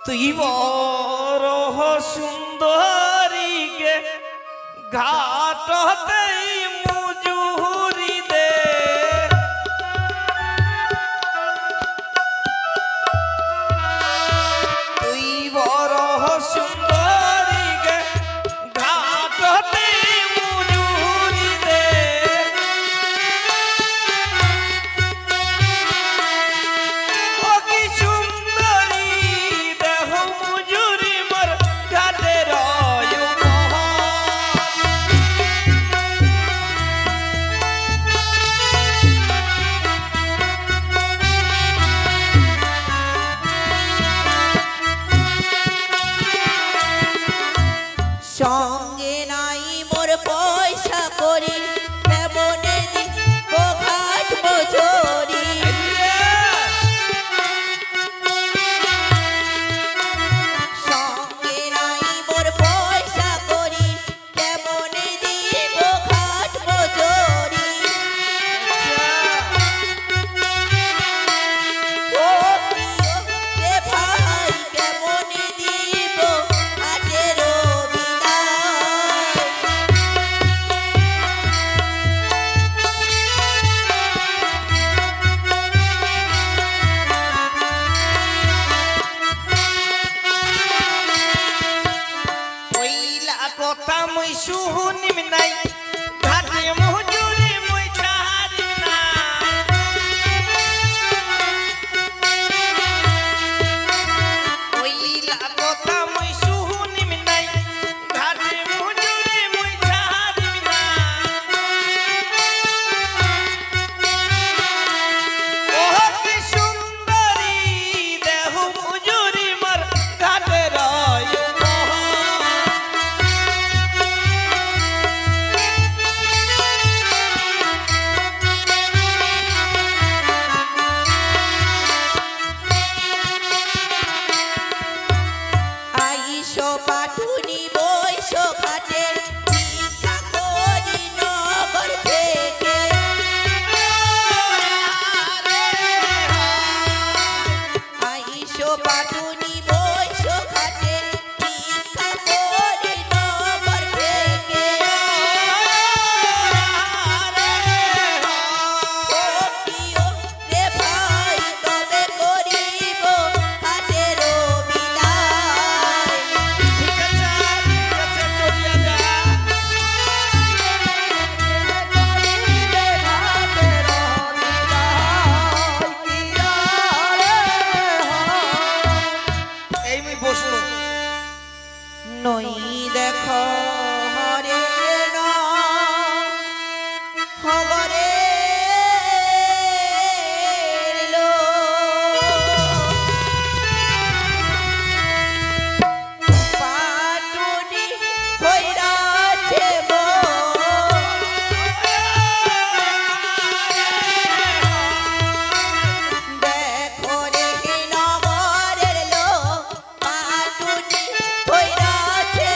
তুই বড় সুন্দরী গে ঘাটতেই মুজুরি দে তুই বড় সুন্দরী গে ঘাটতেই মুজুরি দে ও কি সুন্দরী দেহ মুজুরি মোর ঘাটের সঙ্গে নাই মোর পয়সা করি কেমনে দিব ঘাট মজুরি সঙ্গে নাই মোর পয়সা করি কেমনে দিব ঘাট মজুরি ও প্রিয় রে ভাই কেমনে দিব ঘাটের কথা মুই শুনিম নাই ঘাটে মজুরি মুই ছাড়ি না ওইলা কথা মুই শুনিম নাই ঘাটে মজুরি মুই ছাড়ি না ও কি সুন্দরী দেহ মজুরি মোর ঘাটের পাঠুনি বৈশ ঘাটে ভিক্ষা করি নগর থেকে আইসো পাঠুনি বৈশ ঘাটে ভিক্ষা করি নগর থেকে ও প্রিয় রে ভাই তবে করিব ঘাটের নই দেখ হরে হবরে পাটুনি ভৈরাছে দেখো রে নগরের লোক পাটুনি ভৈরাছে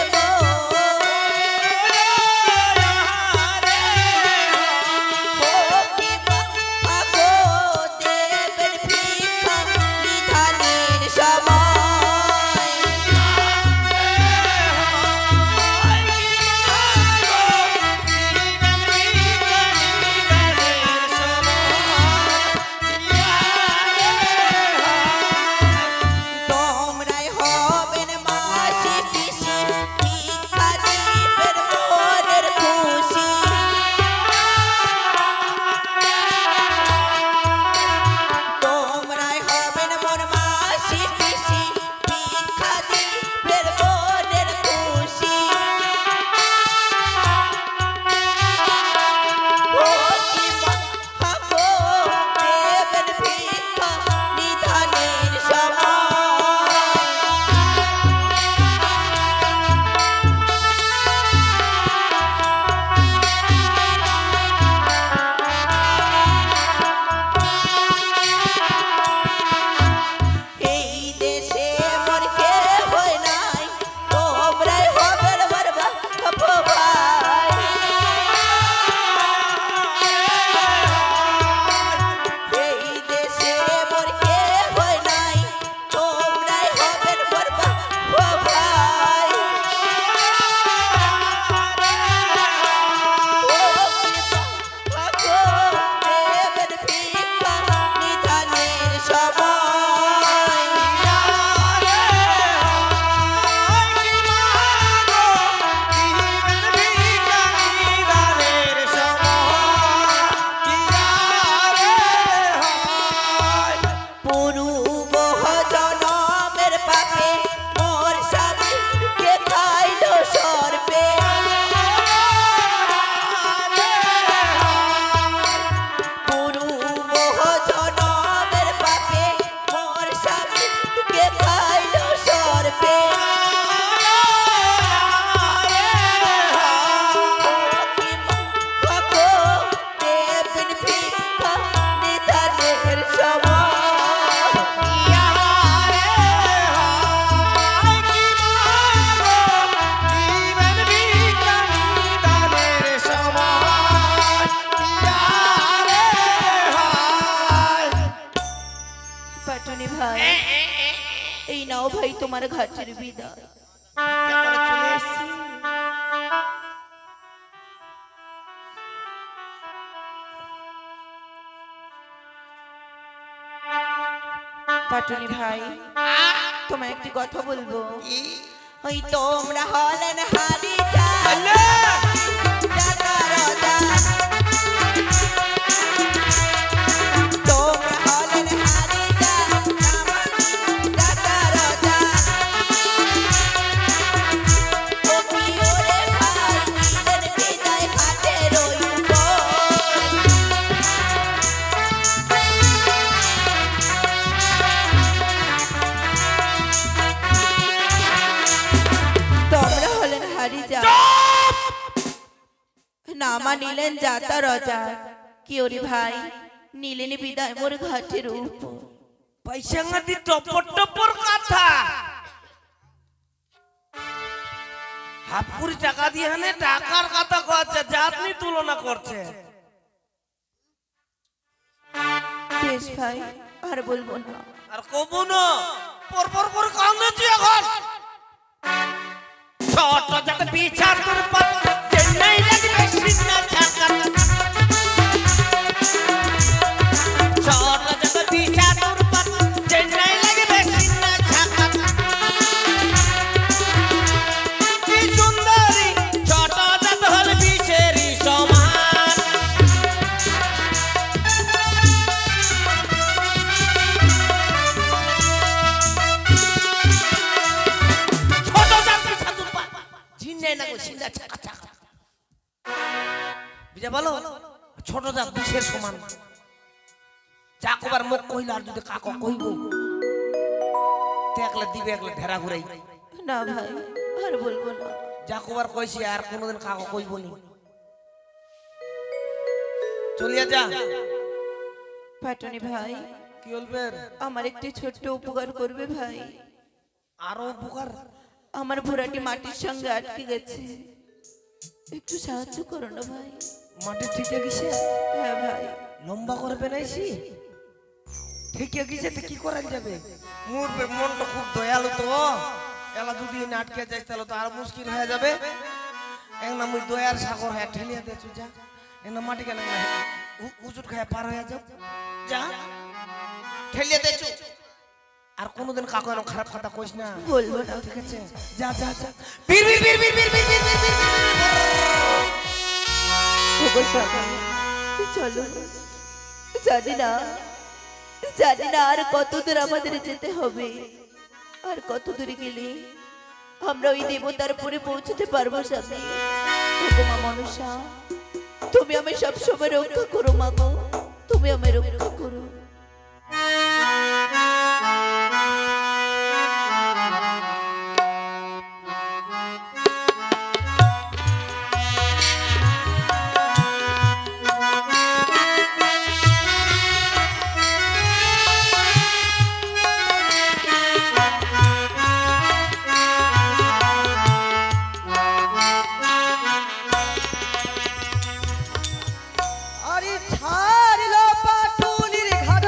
নাও ভাই তোমার ঘাটের বিদায়। এবারে চলে এসেছি। পাটুনি ভাই তোমায় একটি কথা বলবো। কি? ওই তোমরা হলেন হারি যা আল্লাহ! জাতা রাজা, তোমরা হলেন হারি যা জাতা রাজা। ও কি ওরে ভাই দিলেন বিদায় ঘাটের ওই উপর। তোমরা হলেন হারি যা নামা নিলেন যাতা রজা। কি ওরে ভাই নিলেন বিদায় মোর ঘাটের উপর। পয়সা গাদি টপর টপর কথা হাফ কোটি টাকা দিয়ে হানে টাকার কথা কচ্ছে জাতনি তুলনা করছে। বেশ ভাই আর বলবো না। আর কবু না পরপর করে কান্দেছি এখন। ছোট যাতে বিচার তোর পাত চেন্নাই লাগবে সিনা ছাকা। ছোট যাতে বিচার তোর পাত চেন্নাই লাগবে সিনা ছাকা। কি সুন্দরী ছোট যাতে হল বিশেরি সমান। ছোট যাতে ছাতুর পাত জিন্নাই না গো সিনা ছাকা ছাকা। বুঝা বলো ছোট জাত বিশের সমান। যাকবার মুখ কইল আর যদি কাক কইব একলা দিবে একলা ঢেরা ঘুরাই। না ভাই আর বলবো না। যাকবার কইছি আর কোনোদিন কাক কইব নি। চলিয়া যা। পাটুনি ভাই কি বলবে? আমার একটি ছোট্ট উপকার করবে ভাই। আরো উপকার? আমার ঘোড়াটি মাটির সঙ্গে আটকে গেছে, একটু সাহায্য করো না ভাই। মাটি ঠিকে গেছে? হ্যাঁ ভাই। লম্বা করে বেনাইছি ঠিকে গেছে তো কি করা যাবে? মোর মনটা খুব দয়ালু তো, এলা যদি নাটকে যাই তাহলে তো আর মুশকিল হয়ে যাবে। এক না মুই দয়ার সাগর হয়ে ঠেলিয়া দেছু যা। এক না মাটি কেন না উজুট খায় পার হয়ে যাও যা ঠেলিয়া দেছু। আর কোনোদিন কাকু এরকম খারাপ কথা কইস না। বলবো না। ঠিক আছে যা যা যা। বীর বীর বীর বীর বীর বীর বীর বীর বীর। ওগো স্বামী, চলো। জানি না আর কত দূর আমাদের যেতে হবে, আর কত দূরে গেলে আমরা ওই দেবতার পুরে পৌঁছতে পারবো স্বামী। ওগো মা মনসা, তুমি আমায় সবসময় রক্ষা করো মা গো, তুমি আমায় রক্ষা করো। আরে ছাড়লো পাটুলির ঘাট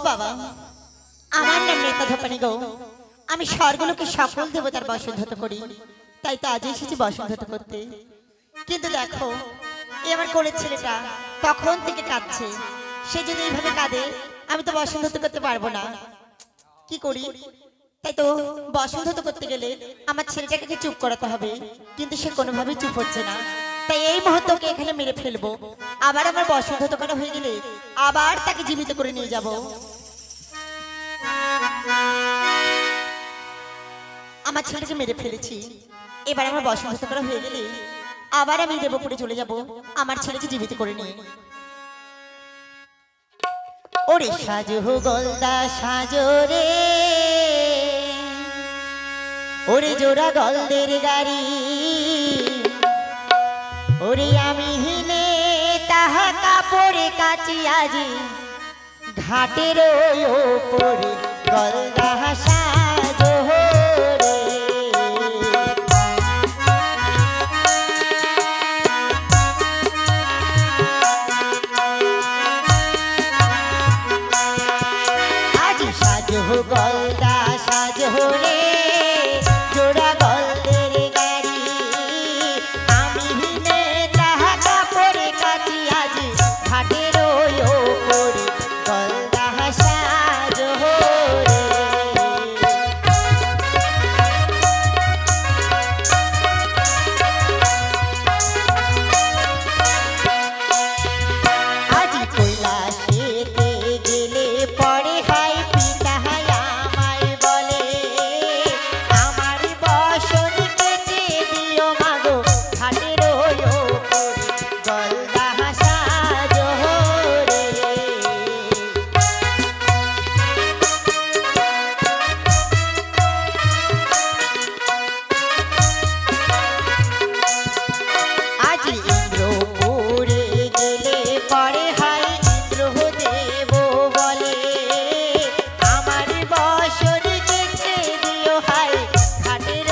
বাবা, আমার নাম নেতা ধপানি গো। আমি স্বর্গলোকে সকল দেবতার বসন্ধত করি, তাই তো আজ এসেছি বসন্ধত করতে। কিন্তু দেখো, এই আমার কোলের ছেলেটা তখন থেকে কাঁদছে। সে যদি এইভাবে কাঁদে, আমি তো বসন্ধত করতে পারবো না। কি করি? তাই তো বসন্ধত করতে গেলে আমার ছেলেটাকে চুপ করাতে হবে, কিন্তু সে কোনোভাবেই চুপ হচ্ছে না। তাই এই মুহূর্তকে এখানে মেরে ফেলবো। আবার আমার বসন্ধত করা হয়ে গেলে আবার তাকে জীবিত করে নিয়ে যাব। আমার ছেলেকে মেরে ফেলেছি, এবার আমার বসন্ধত করা হয়ে গেলে আবার আমি দেবপুরে চলে যাব আমার ছেলেকে জীবিত করে নিয়ে। ওরে সাজো গলদা সাজো রে, ওরে জোড়া গলদের গাড়ি, ওরে আমি হিনে তাহা কাপড়ে কাচি আজি ঘাটের ওপরে গলদা সাজো রে। আজি সাজো গলদা সাজো রে, জোড়া গলদের গাড়ি, আমি হিনে তাহা কাপড়ে কাচি আজি ঘাটের ওপরে গলদা সাজো রে। আজি কৈলাসেতে গেলে পরে হাই পিতা হাই আমায় বলে, আমার বসন কেটে দিও মাগো ঘাটের ওপরে গলদা সাজো রে। আজি ইন্দ্রপুরে গেলে পরে হাই ইন্দ্রদেব বলে, আমার বসন কেটে দিও হাই ঘাটের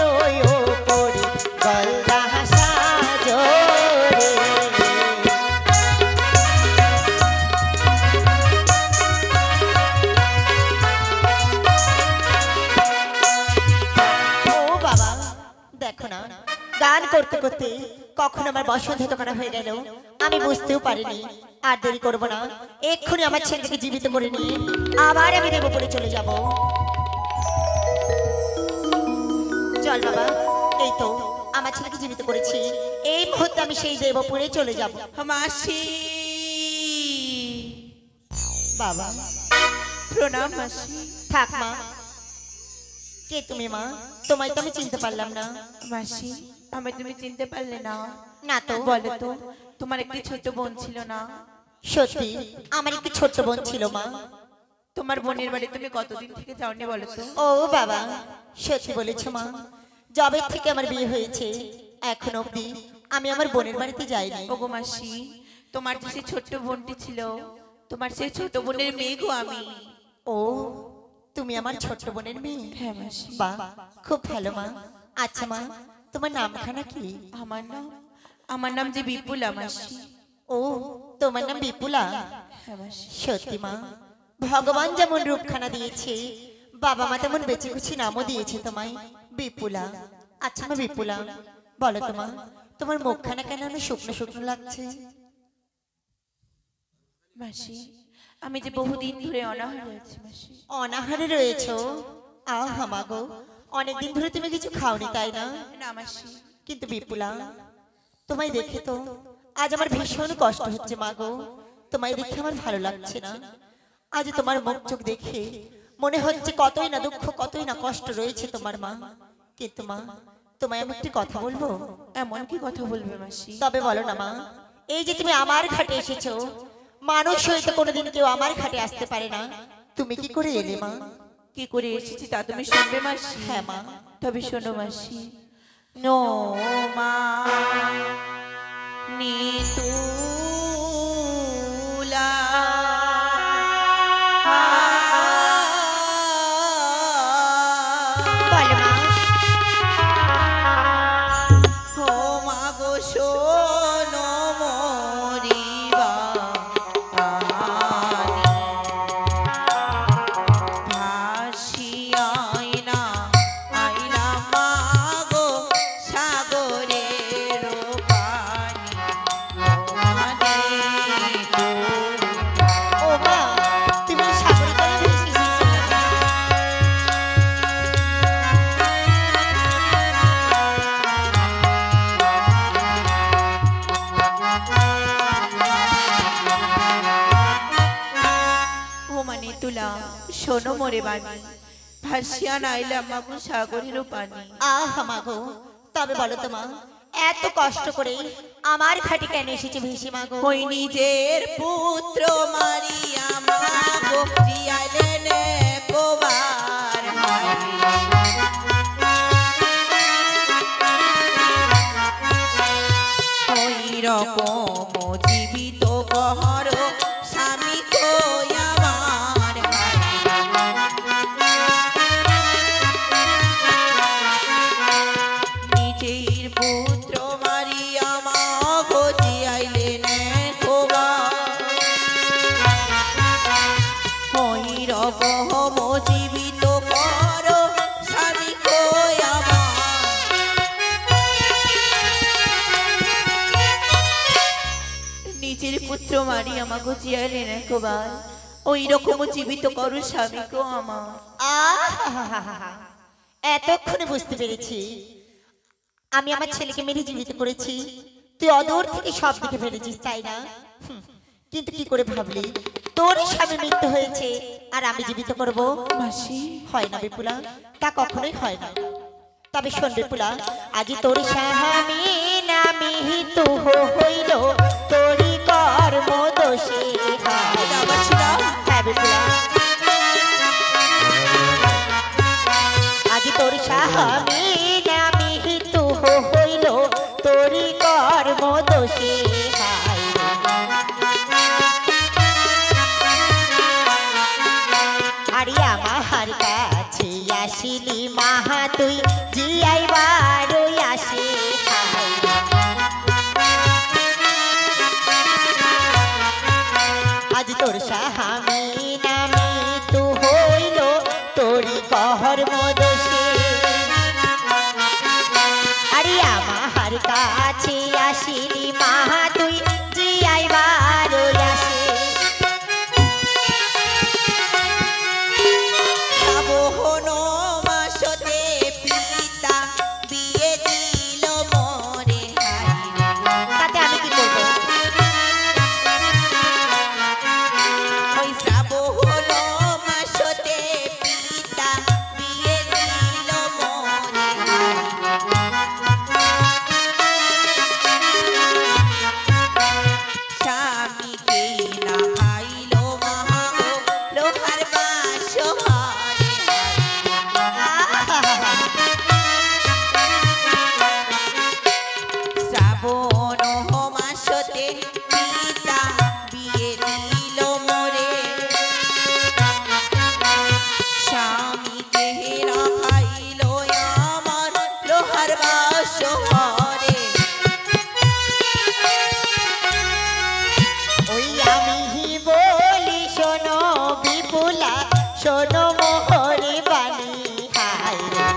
ওপরে গলদা সাজো রে। ও বাবা, দেখো না, গান করতে করতে কখন আমার বসন্ধত করা হয়ে গেল আমি বুঝতেও পারিনি। আর দেরি করবো না, এক্ষুনি আমার ছেলেকে জীবিত করে নিয়ে আবার আমি দেবপুরে চলে যাব। চল বাবা, এই তো আমার ছেলেকে জীবিত করেছি, এই মুহূর্তে আমি সেই দেবপুরে চলে যাব। মাসি, বাবা প্রণাম মাসি। থাক মা, কে তুমি মা? তোমায় তো আমি চিনতে পারলাম না। মাসি, আমি তুমি চিনতে পারলে না? না তো। বলো তো, তোমার একটি ছোট বোন ছিল না? সত্যি আমার একটি ছোট্ট বোন ছিল মা। তোমার বোনের বাড়ি তুমি কতদিন থেকে যাওনি বলো তো? ও বাবা, সত্যি বলেছো মা, যবে থেকে আমার বিয়ে হয়েছে এখন অবধি আমি আমার বোনের বাড়িতে যাইনি। ওগো মাসি, তোমার যে সেই ছোট্ট বোনটি ছিল, তোমার সেই ছোট বোনের মেয়ে গো আমি। ও, তুমি আমার ছোট্ট বোনের মেয়ে? হ্যাঁ মাসি। বাহ, খুব ভালো মা। আচ্ছা মা, তোমার নামখানা কি? আমার নাম যে বিপুলা মাসি। ও, তোমার নাম বিপুলা? হ্যাঁ মাসি। সত্যি মা, ভগবান যেমন রূপখানা দিয়েছে, বাবা মা তেমন বেঁচে কুচি নামও দিয়েছে তোমায়, বিপুলা। আচ্ছা মা বিপুলা, বলো তো মা, তোমার মুখখানা কেন শুকনো শুকনো লাগছে? মাসি, আমি যে বহুদিন ধরে অনাহারে আছি মাসি। অনাহারে রয়েছো? আহা মা গো, অনেকদিন ধরে তুমি কিছু খাওনি তাই না? না মাসি। কিন্তু বিপুলা, তোমায় দেখে তো আজ আমার ভীষণ কষ্ট হচ্ছে মা গো। তোমায় দেখে আমার ভালো লাগছে না। আজ তোমার মুখ চোখ দেখে মনে হচ্ছে কতই না দুঃখ, কতই না কষ্ট রয়েছে তোমার মা। কিন্তু মা, তোমায় আমি একটি কথা বলবো। এমন কি কথা বলবে মাসি? তবে বলো না মা, এই যে তুমি আমার ঘাটে এসেছো, মানুষ হয়তো কোনোদিন কেউ আমার ঘাটে আসতে পারে না, তুমি কি করে এলে মা? কি করে এসেছি তা তুমি শুনবে মাসি? হ্যাঁ মা। তবে শোনো মাসি। নো মা নিতুলা বলো মা। ও মা গো শোনো মরিবা তুলা শোনো মোরে বাণী, ভাসিয়া নাইলাম মাগো সাগরেরও পানি। আহা মাগো, তবে বলো তো মা, এত কষ্ট করে আমার ঘাটে কেন এসেছে ভেসে মাগো? ওই নিজের পুত্র মারিয়া মাগো জিয়াইলেন কোবার, ওই রকম জীবিত কহর স্বামী কই আমার। নিজের পুত্র মারিয়া মাগো জিয়াইলেন কোবার, ওই রকম জীবিত কর স্বামী কই আমার। নিজের পুত্র মারিয়া মাগো জিয়াইলেন একবার, ওই রকম জীবিত করো স্বামী গো আমার। আহা, এতক্ষণে বুঝতে পেরেছি আমি আমার ছেলেকে মেরে জীবিত করেছি। তুই অদূর থেকে সব দিকে ফেলেছিস, তাই না? কিন্তু কি করে ভাবলি তোর স্বামী মৃত্যু হয়েছে আর আমি জীবিত করব? মাসি হয় না বিপুলা, তা কখনোই হয় না। তবে শোন বিপুলা, আজ তোর স্বামী নামি তো হইল তোরই কর্ম দোষে। হ্যাঁ বিপুলা, আজ তোর স্বামী নামি তো হইল তোরই কর্ম দোষে। আরে আমার কাছে আসিলি মাহা তুই জিয়াইবার আসে। আজ তোর স্বামী নামি তু হইল তোরই কর্ম দোষে। আরে আমার কাছে আসিলি মাহা তুই জিয়াইবার আসে। শ্রাবণ মাসতে পিতা বিয়ে দিল মোরে, তাতে আমি কি করবো? ওই শ্রাবণ মাসতে পিতা বিয়ে দিল মোরে। স্বামীকে না খাইল মহা লোহার বাস হারে। শ্রাবণ মাসতে পিতা বিয়ে দিল মোরে, স্বামীকে রাখাইল আমার লোহার বাস হারে। ওই আমি বলি শোনো বিপুলা, শোনো মোহরে বাণী। হায় রে,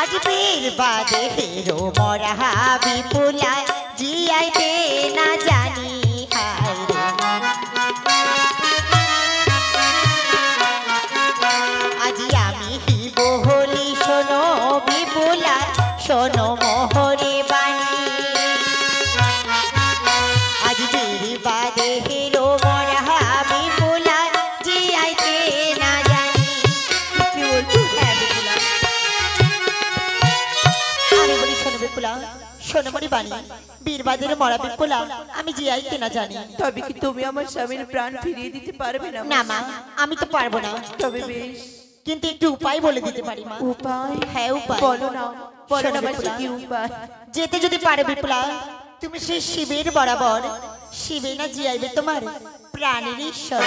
আজ বীর বাদে হেরো মরা বিপুলা জিয়াইতে না জানি। হায় রে, আজ আমি বলি শোনো বিপুলা, শোনো মোহরে বাণী। আজ বীর বাদে হেরো মরা বিপুলা জিয়াইতে না জানি। কি বলছো? হ্যাঁ বিপুলা, আমি বলি শোনো বিপুলা, শোনো মরি বাণী। বীরবাদের মরা বিপুলা আমি জিয়াইতে না জানি। তবে কি তুমি আমার স্বামীর প্রাণ ফিরিয়ে দিতে পারবে না? না মা, আমি তো পারবো না, তবে বেশ, কিন্তু একটু উপায় বলে দিতে পারি মা। উপায়? হ্যাঁ উপায়। বলো না, বলো শোনো না মাসি, বিপুলা, কি উপায়? যেতে যদি পারে বিপুলা, তুমি সেই শিবের বরাবর, শিবে না জিয়াইবে তোমার প্রাণের ঈশ্বর।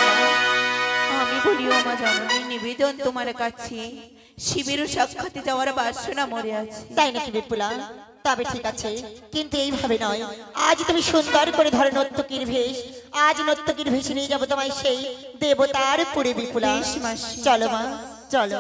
আমি বলি ও মা জননী, নিবেদন তোমার কাছে, শিবেরও সাক্ষাতে যাওয়ার বাসনা মরে আছে। তাই নাকি বিপুলা? তবে ঠিক আছে, কিন্তু এইভাবে নয়। আজ তুমি সুন্দর করে ধরো নর্তকীর ভেষ, আজ নর্তকীর ভেষে নিয়ে যাবো তোমায় সেই দেবতার পুরে বিপুলা। বেশ মাসি। চলো মা, চলো।